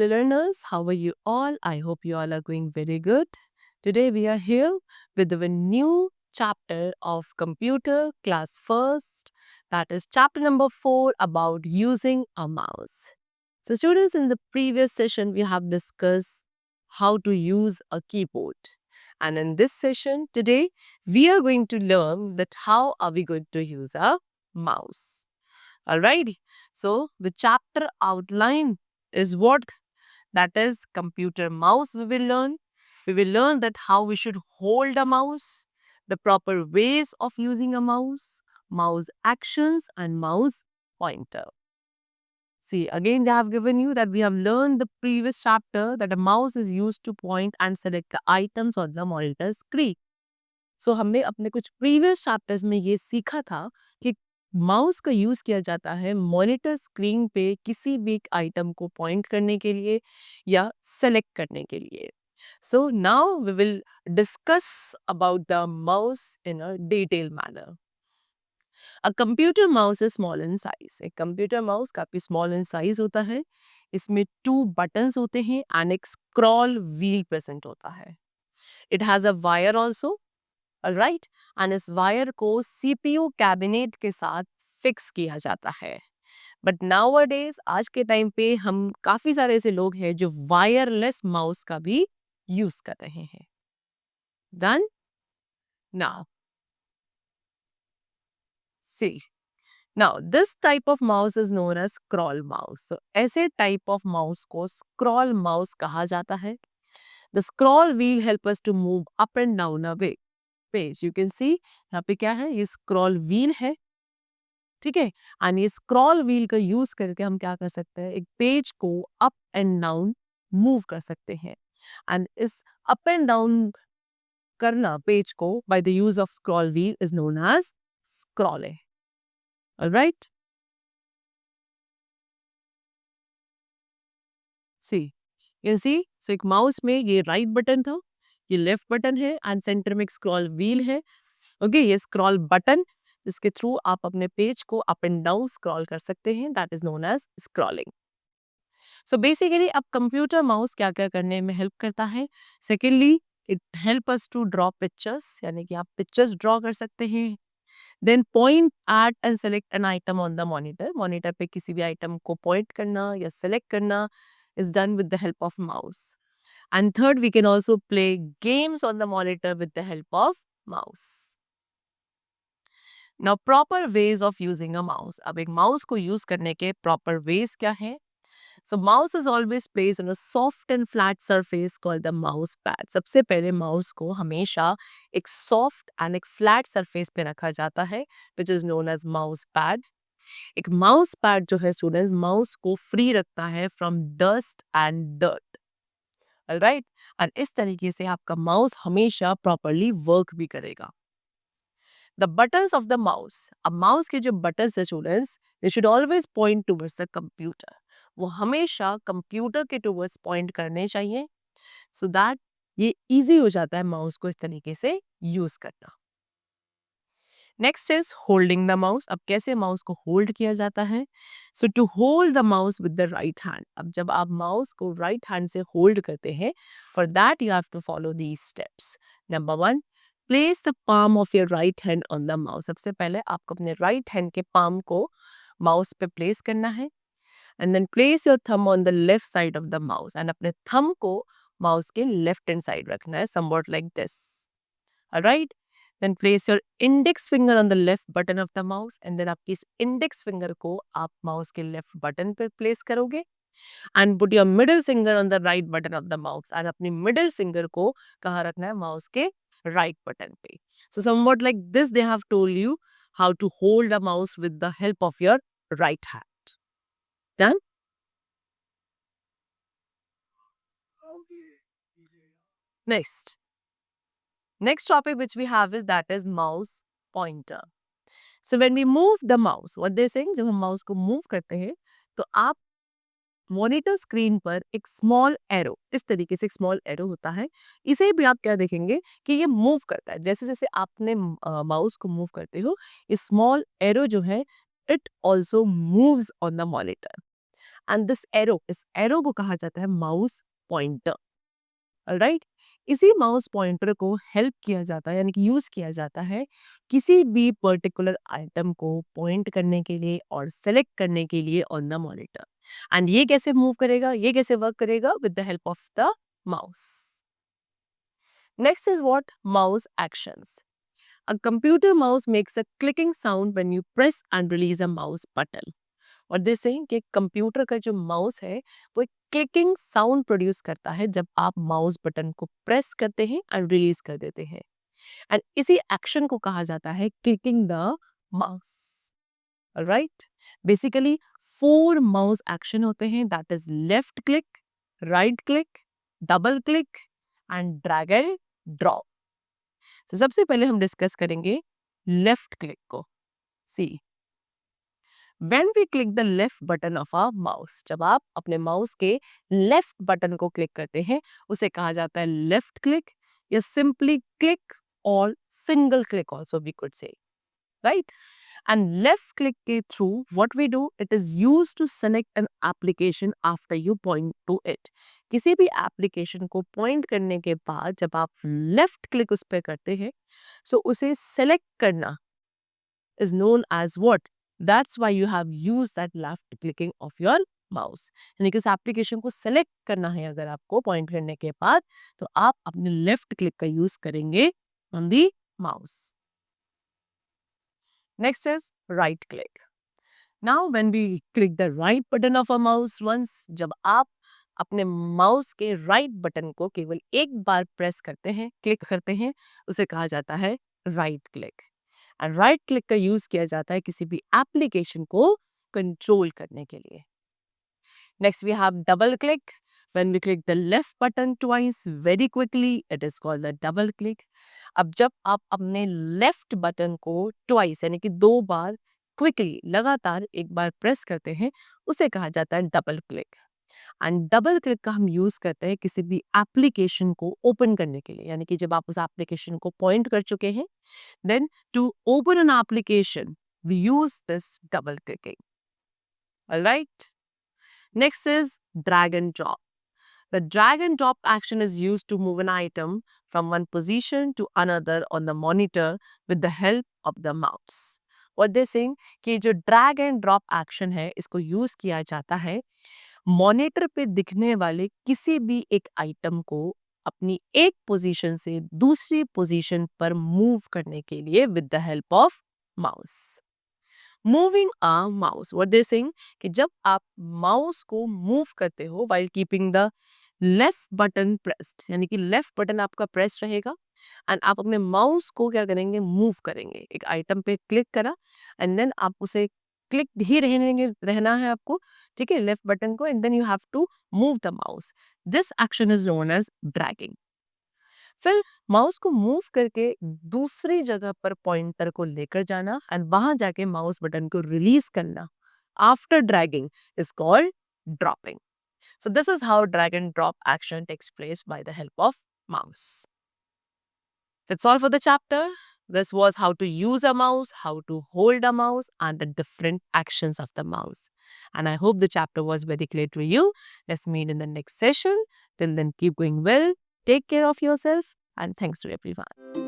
fellow learners. How are you all? I hope you all are going very good. Today we are here with a new chapter of computer class first. That is chapter number 4 about using a mouse. So students, in the previous session we have discussed how to use a keyboard. And in this session today we are going to learn that how are we going to use a mouse. Alrighty. So the chapter outline is what? That is computer mouse we will learn. We will learn that how we should hold a mouse, the proper ways of using a mouse actions and mouse pointer. See, again they have given you that we have learned the previous chapter that a mouse is used to point and select the items on the monitor screen. सो हमने अपने कुछ previous chapters में ये सीखा था कि mouse का use किया जाता है मॉनिटर स्क्रीन पे किसी भी एक आइटम को पॉइंट करने के लिए या सेलेक्ट करने के लिए. So now we will discuss about the mouse in a detail manner. A computer mouse is small in size. एक कंप्यूटर माउस काफ़ी स्मॉल इन साइज होता है. इसमें 2 बटन्स होते हैं एंड एक स्क्रॉल व्हील प्रेजेंट होता है. It has a wire also. Right. And इस वायर को सीपीयू कैबिनेट के साथ फिक्स किया जाता है. बट नाउअडेज आज के टाइम पे हम काफी सारे ऐसे लोग हैं जो वायरलेस माउस का भी यूज कर रहे हैं. Done. Now see, now this type of mouse is known as scroll mouse. ऐसे टाइप ऑफ माउस को स्क्रॉल माउस कहा जाता है. The scroll wheel help us to move up and down a page. You can see यहाँ पे क्या है, ये स्क्रॉल व्हील है. ठीक है. एंड ये स्क्रॉल व्हील का यूज करके हम क्या कर सकते हैं, एक पेज को अप एंड डाउन मूव कर सकते हैं. एंड इस अप एंड डाउन करना पेज को by the use of scroll wheel is known as scrolling. Alright. See, you see, so एक माउस में ये राइट बटन था, ये लेफ्ट बटन है एंड सेंटर में एक स्क्रॉल व्हील है. ओके, ये स्क्रॉल बटन जिसके थ्रू आप अपने पेज को अप एंड डाउन स्क्रॉल कर सकते हैं, that is known as scrolling. So basically अब कंप्यूटर माउस क्या क्या करने में हेल्प करता है. Secondly, it help us to draw pictures, यानी कि आप पिक्चर्स ड्रॉ कर सकते हैं. Then point at and select an item on the monitor. Monitor पे किसी भी आइटम को पॉइंट करना या सेलेक्ट करना is done with the help of mouse. And third, we can also play games on the monitor with the help of mouse. Now proper ways of using a mouse. अब एक mouse को use करने के proper veg क्या है. So mouse is always placed on a soft and flat surface called the mouse pad. सबसे पहले mouse को हमेशा एक सॉफ्ट एंड एक फ्लैट सरफेस पे रखा जाता है which is known as mouse pad. एक माउस पैड जो है स्टूडेंट्स माउस को फ्री रखता है from dust and dirt. Alright. और इस तरीके से आपका माउस हमेशा प्रॉपरली वर्क भी करेगा. The buttons of the mouse. अब माउस के जो बटन्स है students, they should always point towards the computer. वो हमेशा कंप्यूटर के टूवर्ड्स पॉइंट करने चाहिए सो दैट ये इजी हो जाता है माउस को इस तरीके से यूज करना. Next is holding the mouse. अब कैसे माउस को होल्ड किया जाता है. So to hold the mouse with the right hand. अब जब आप माउस को राइट हैंड से होल्ड करते हैं, for that you have to follow these steps. Number 1, place the palm of your right hand on the mouse. सबसे पहले आपको अपने राइट हैंड के पाम को माउस पे प्लेस करना है. And then place your thumb on the left side of the mouse. And अपने थंब को माउस के लेफ्ट हैंड साइड रखना है, somewhat like this. Alright. Then place your index finger on the left button of the mouse. And then आपकी इस index finger को आप mouse के लेफ्ट बटन पर प्लेस करोगे. And put your middle finger on the right button of the mouse. And अपनी middle finger को कहाँ रखना है, माउस के राइट बटन पे. So somewhat like this they have told you how to hold a mouse with the help of your right hand. Done? Next. Next topic which we have is that is mouse pointer. So when we move the mouse, what they saying, जब हम mouse को move करते हैं तो आप monitor screen पर एक small arrow, इस तरीके से एक स्मॉल एरो होता है, इसे भी आप क्या देखेंगे कि ये मूव करता है. जैसे जैसे आपने माउस को मूव करते हो, ये स्मॉल एरो जो है it also moves on the monitor. And this arrow, इस एरो को कहा जाता है माउस पॉइंटर। ऑलराइट, इसी माउस पॉइंटर को हेल्प किया जाता है यानी कि यूज किया जाता है किसी भी पर्टिकुलर आइटम को पॉइंट करने के लिए और सेलेक्ट करने के लिए ऑन द मॉनिटर। एंड ये कैसे मूव करेगा, ये कैसे वर्क करेगा? With the help of the mouse. Next is what? Mouse actions. A computer mouse makes a clicking sound when you press and release a mouse button. और they saying कि computer का जो mouse है वो एक clicking sound produce करता है जब आप माउस बटन को प्रेस करते हैं और रिलीज कर देते हैं। एंड इसी एक्शन को कहा जाता है clicking the mouse. Right, basically 4 mouse action होते हैं, that is left click, right click, double click and drag and drop. तो सबसे पहले हम डिस्कस करेंगे लेफ्ट क्लिक को। See, when we click the left button of a mouse, जब आप अपने माउस के लेफ्ट बटन को क्लिक करते हैं उसे कहा जाता है लेफ्ट क्लिक या सिंपली क्लिक और single click also we could say, right? And left click के through what we do, it is used to select an application after you point to it. किसी भी एप्लीकेशन को point करने के बाद जब आप लेफ्ट क्लिक उस पर करते हैं so उसे सेलेक्ट करना is known as what? That's why you have used that left clicking of your mouse. यानी कि उस एप्लीकेशन को सेलेक्ट करना है अगर आपको पॉइंट करने के बाद तो आप अपने लेफ्ट क्लिक का यूज करेंगे on the mouse. Next is right click. Now when we click the right button of a mouse once, जब आप अपने माउस के राइट बटन को केवल एक बार प्रेस करते हैं, क्लिक करते हैं, उसे कहा जाता है right click. And right click का यूज किया जाता है किसी भी एप्लीकेशन को कंट्रोल करने के लिए। Next we have double click. When we click the left button twice very quickly, it is called the double click. अब जब आप अपने लेफ्ट बटन को ट्वाइस यानी कि 2 बार क्विकली लगातार एक बार प्रेस करते हैं उसे कहा जाता है double click. And double click का हम यूज करते हैं किसी भी एप्लीकेशन को ओपन करने के लिए, यानी कि जब आप उस एप्लीकेशन को पॉइंट कर चुके हैं then to open an application we use this double clicking. Alright, next is drag and drop. The drag and drop action is used to move an item from one position to another on the monitor with the help of the mouse. What they're saying कि जो drag and drop action है इसको use किया जाता है monitor पे दिखने वाले किसी भी एक आइटम को अपनी एक पोजीशन से दूसरी पोजीशन पर मूव करने के लिए with the help of mouse. Moving a mouse, what they saying कि जब आप माउस को मूव करते हो while keeping the left button pressed, यानी कि लेफ्ट बटन आपका प्रेस रहेगा एंड आप अपने माउस को क्या करेंगे, मूव करेंगे। एक आइटम पे क्लिक करा एंड देन आप उसे क्लिक ही रहना है आपको, ठीक है, लेफ्ट बटन को, and then you have to move the mouse. This action is known as dragging. फिर माउस को मूव करके दूसरी जगह पर पॉइंटर को लेकर जाना एंड वहां जाके माउस बटन को रिलीज करना after dragging is called dropping. So this is how drag and drop action takes place by the help of mouse. That's all for the chapter. This was how to use a mouse, how to hold a mouse, and the different actions of the mouse. And I hope the chapter was very clear to you. Let's meet in the next session. Till then, keep going well. Take care of yourself. And thanks to everyone.